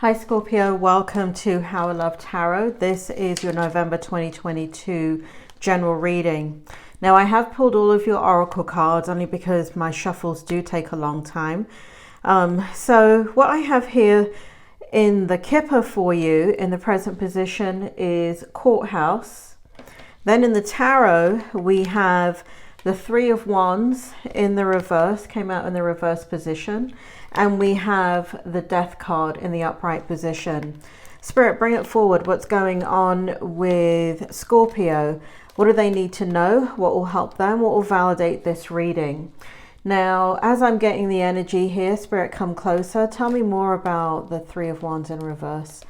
Hi Scorpio, welcome to How I Love Tarot. This is your November 2022 general reading. Now I have pulled all of your oracle cards only because my shuffles do take a long time. So what I have here in the kipper for you in the present position is courthouse. Then in the tarot we have the Three of Wands in the reverse, came out in the reverse position. And we have the Death card in the upright position. Spirit, bring it forward. What's going on with Scorpio? What do they need to know? What will help them? What will validate this reading? Now, as I'm getting the energy here, Spirit, come closer. Tell me more about the Three of Wands in reverse.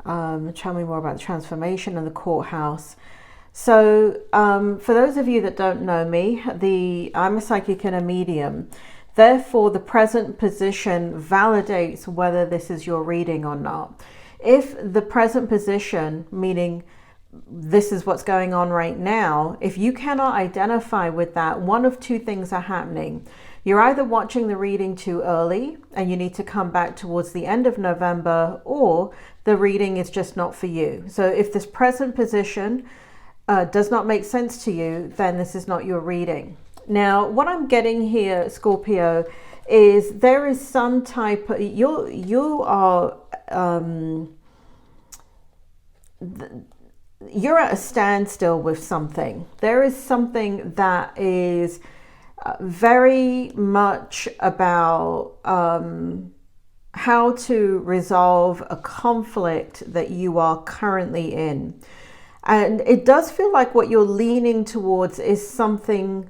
Tell me more about the transformation and the courthouse. So for those of you that don't know me, I'm a psychic and a medium. Therefore, the present position validates whether this is your reading or not. If the present position, meaning this is what's going on right now, if you cannot identify with that, one of two things are happening. You're either watching the reading too early and you need to come back towards the end of November, or the reading is just not for you. So if this present position does not make sense to you, then this is not your reading. Now, what I'm getting here, Scorpio, is there is some type of, you're at a standstill with something. There is something that is very much about how to resolve a conflict that you are currently in. And it does feel like what you're leaning towards is something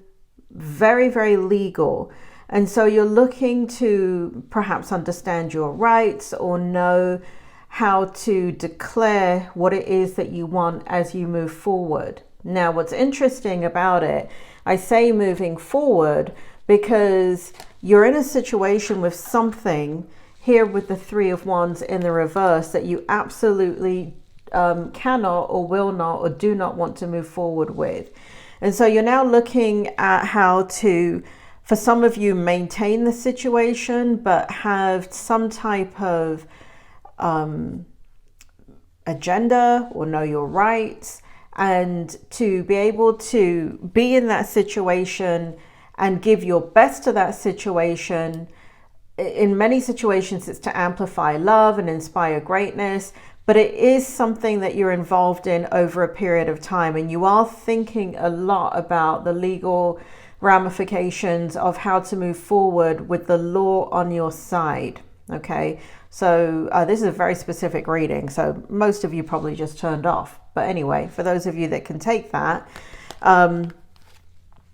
very, very legal. And so you're looking to perhaps understand your rights or know how to declare what it is that you want as you move forward. Now, what's interesting about it, I say moving forward because you're in a situation with something here with the Three of Wands in the reverse that you absolutely cannot or will not or do not want to move forward with. And so you're now looking at how to, for some of you, maintain the situation, but have some type of agenda or know your rights, and to be able to be in that situation and give your best to that situation. In many situations, it's to amplify love and inspire greatness. But it is something that you're involved in over a period of time, and you are thinking a lot about the legal ramifications of how to move forward with the law on your side. Okay, so this is a very specific reading, so most of you probably just turned off. But anyway, for those of you that can take that,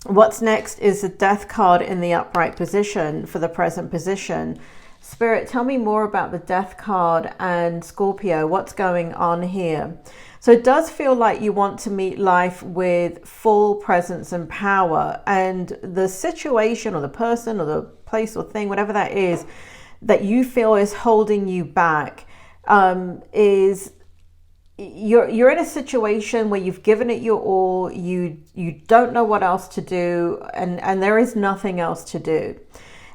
what's next is the Death card in the upright position for the present position. Spirit, tell me more about the Death card and Scorpio. What's going on here? So it does feel like you want to meet life with full presence and power, and the situation or the person or the place or thing, whatever that is, that you feel is holding you back, is you're in a situation where you've given it your all, you don't know what else to do, and there is nothing else to do.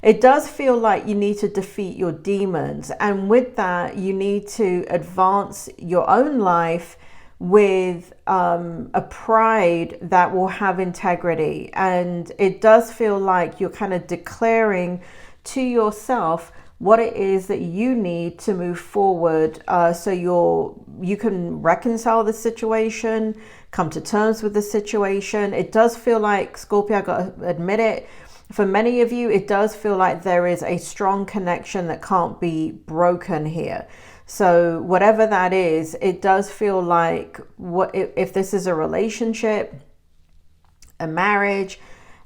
It does feel like you need to defeat your demons. And with that, you need to advance your own life with a pride that will have integrity. And it does feel like you're kind of declaring to yourself what it is that you need to move forward, so you can reconcile the situation, come to terms with the situation. It does feel like, Scorpio, I got to admit it, for many of you, it does feel like there is a strong connection that can't be broken here. So whatever that is, it does feel like, what if this is a relationship, a marriage,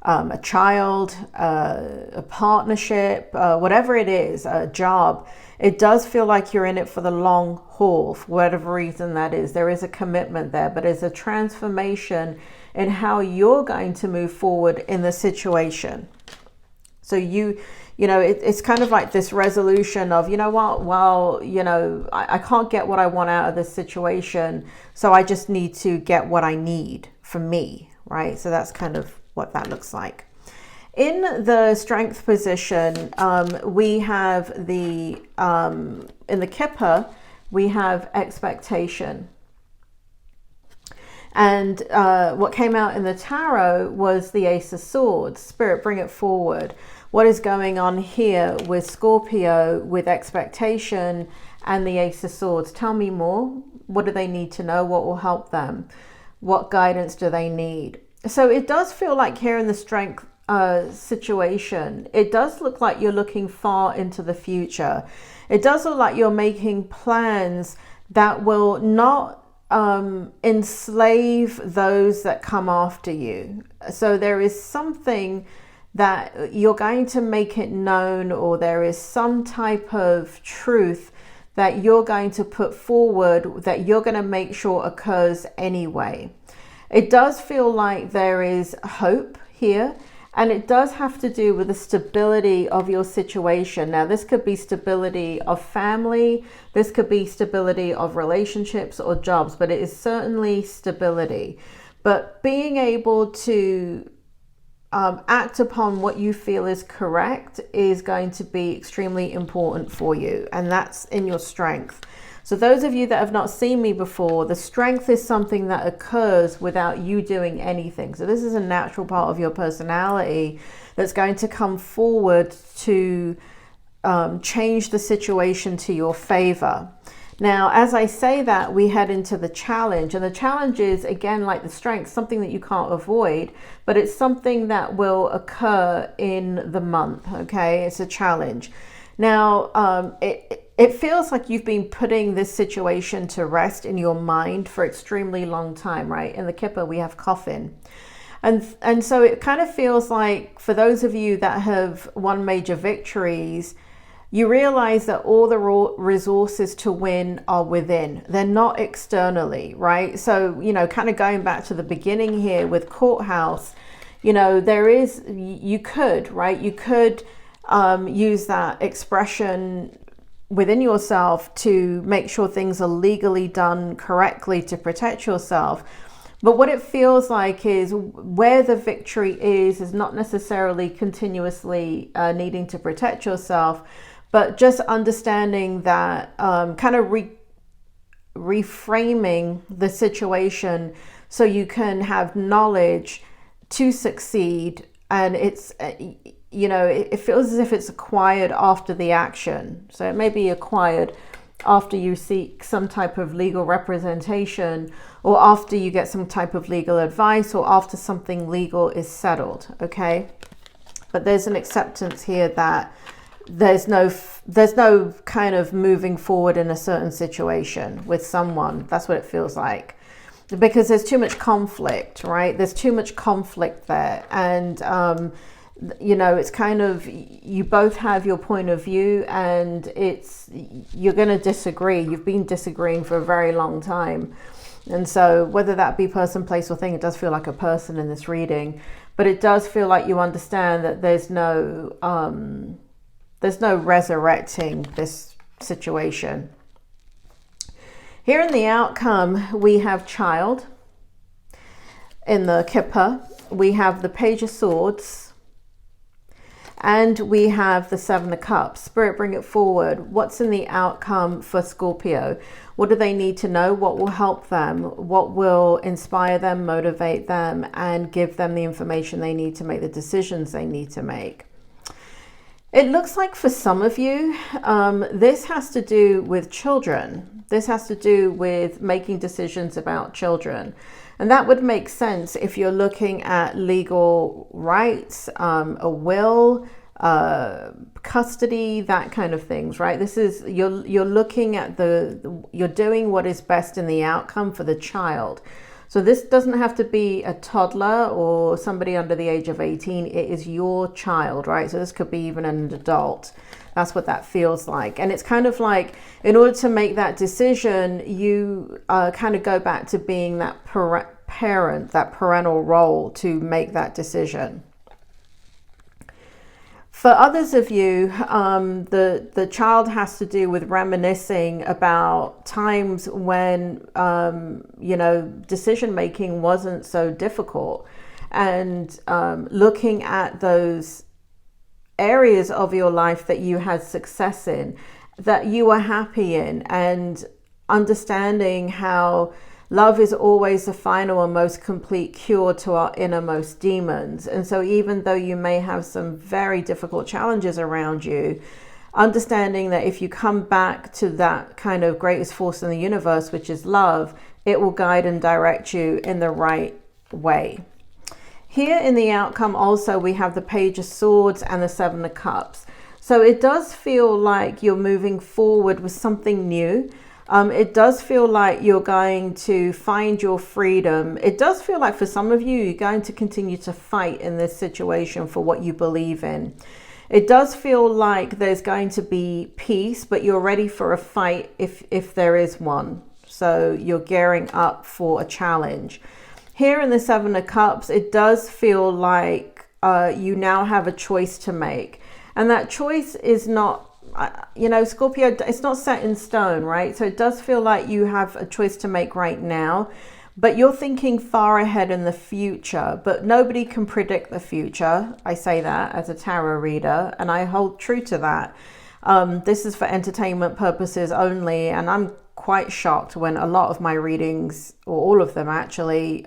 a child, a partnership, whatever it is, a job, it does feel like you're in it for the long haul, for whatever reason that is. There is a commitment there, but it's a transformation in how you're going to move forward in the situation. So you know, it's kind of like this resolution of, you know what, well, you know, I can't get what I want out of this situation, so I just need to get what I need for me, right? So that's kind of what that looks like. In the strength position, we have the in the Kipper, we have expectation. And what came out in the tarot was the Ace of Swords. Spirit, bring it forward. What is going on here with Scorpio, with expectation and the Ace of Swords? Tell me more. What do they need to know? What will help them? What guidance do they need? So it does feel like here in the Strength situation, it does look like you're looking far into the future. It does look like you're making plans that will not enslave those that come after you. So there is something that you're going to make it known, or there is some type of truth that you're going to put forward that you're going to make sure occurs anyway. It does feel like there is hope here, and it does have to do with the stability of your situation. Now, this could be stability of family, this could be stability of relationships or jobs, but it is certainly stability. But being able to act upon what you feel is correct is going to be extremely important for you, and that's in your Strength. So those of you that have not seen me before, the Strength is something that occurs without you doing anything. So this is a natural part of your personality that's going to come forward to change the situation to your favor. Now, as I say that, we head into the challenge, and the challenge is, again, like the Strength, something that you can't avoid, but it's something that will occur in the month. Okay, it's a challenge. Now, it feels like you've been putting this situation to rest in your mind for extremely long time, right? In the Kipper, we have coffin. And so it kind of feels like for those of you that have won major victories, you realize that all the resources to win are within. They're not externally, right? So, you know, kind of going back to the beginning here with Courthouse, you know, there is, you could, right? You could use that expression within yourself to make sure things are legally done correctly to protect yourself. But what it feels like is where the victory is not necessarily continuously needing to protect yourself, but just understanding that kind of reframing the situation so you can have knowledge to succeed. And it's, you know, it feels as if it's acquired after the action. So it may be acquired after you seek some type of legal representation, or after you get some type of legal advice, or after something legal is settled, okay? But there's an acceptance here that there's no kind of moving forward in a certain situation with someone. That's what it feels like. Because there's too much conflict, right? There's too much conflict there. And, you know, it's kind of, you both have your point of view, and you're going to disagree. You've been disagreeing for a very long time. And so whether that be person, place, or thing, it does feel like a person in this reading, but it does feel like you understand that there's no resurrecting this situation. Here in the outcome, we have child. In the Kipper, we have the Page of Swords, and we have the Seven of Cups. Spirit, bring it forward. What's in the outcome for Scorpio? What do they need to know? What will help them? What will inspire them, motivate them, and give them the information they need to make the decisions they need to make? It looks like for some of you, this has to do with children. This has to do with making decisions about children. And that would make sense if you're looking at legal rights, a will, custody, that kind of things, right? This is, you're looking at you're doing what is best in the outcome for the child. So this doesn't have to be a toddler or somebody under the age of 18. It is your child, right? So this could be even an adult. That's what that feels like. And it's kind of like, in order to make that decision, you kind of go back to being that parent, that parental role to make that decision. For others of you, the child has to do with reminiscing about times when, you know, decision making wasn't so difficult, and looking at those areas of your life that you had success in, that you are happy in, and understanding how love is always the final and most complete cure to our innermost demons. And so even though you may have some very difficult challenges around you, understanding that if you come back to that kind of greatest force in the universe, which is love, it will guide and direct you in the right way. Here in the outcome also, we have the Page of Swords and the Seven of Cups. So it does feel like you're moving forward with something new. It does feel like you're going to find your freedom. It does feel like for some of you, you're going to continue to fight in this situation for what you believe in. It does feel like there's going to be peace, but you're ready for a fight if there is one. So you're gearing up for a challenge. Here in the Seven of Cups, it does feel like you now have a choice to make. And that choice is not, Scorpio, it's not set in stone, right? So it does feel like you have a choice to make right now, but you're thinking far ahead in the future. But nobody can predict the future. I say that as a tarot reader, and I hold true to that. This is for entertainment purposes only, and I'm quite shocked when a lot of my readings, or all of them actually,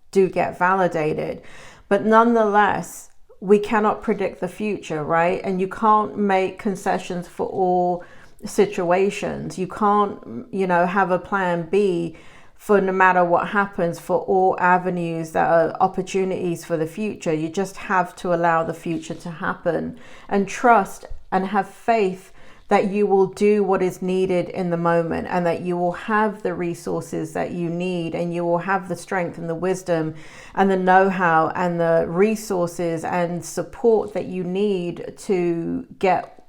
do get validated. But nonetheless, we cannot predict the future, right? And you can't make concessions for all situations. You can't, have a plan B for no matter what happens for all avenues that are opportunities for the future. You just have to allow the future to happen and trust and have faith that you will do what is needed in the moment, and that you will have the resources that you need, and you will have the strength and the wisdom and the know-how and the resources and support that you need to get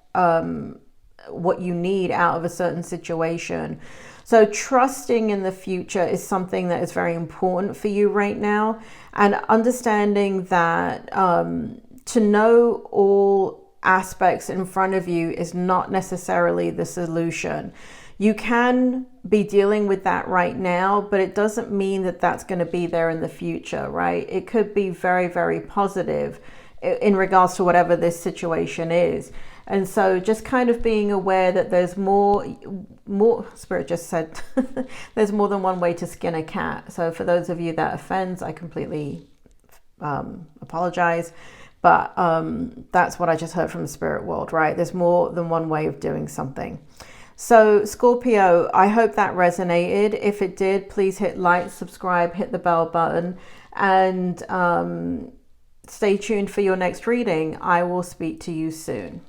what you need out of a certain situation. So trusting in the future is something that is very important for you right now, and understanding that to know all aspects in front of you is not necessarily the solution. You can be dealing with that right now, but it doesn't mean that that's going to be there in the future, right? It could be very, very positive in regards to whatever this situation is. And so just kind of being aware that there's more, Spirit just said, there's more than one way to skin a cat. So for those of you that offends, I completely apologize. But that's what I just heard from the spirit world, right? There's more than one way of doing something. So Scorpio, I hope that resonated. If it did, please hit like, subscribe, hit the bell button, and stay tuned for your next reading. I will speak to you soon.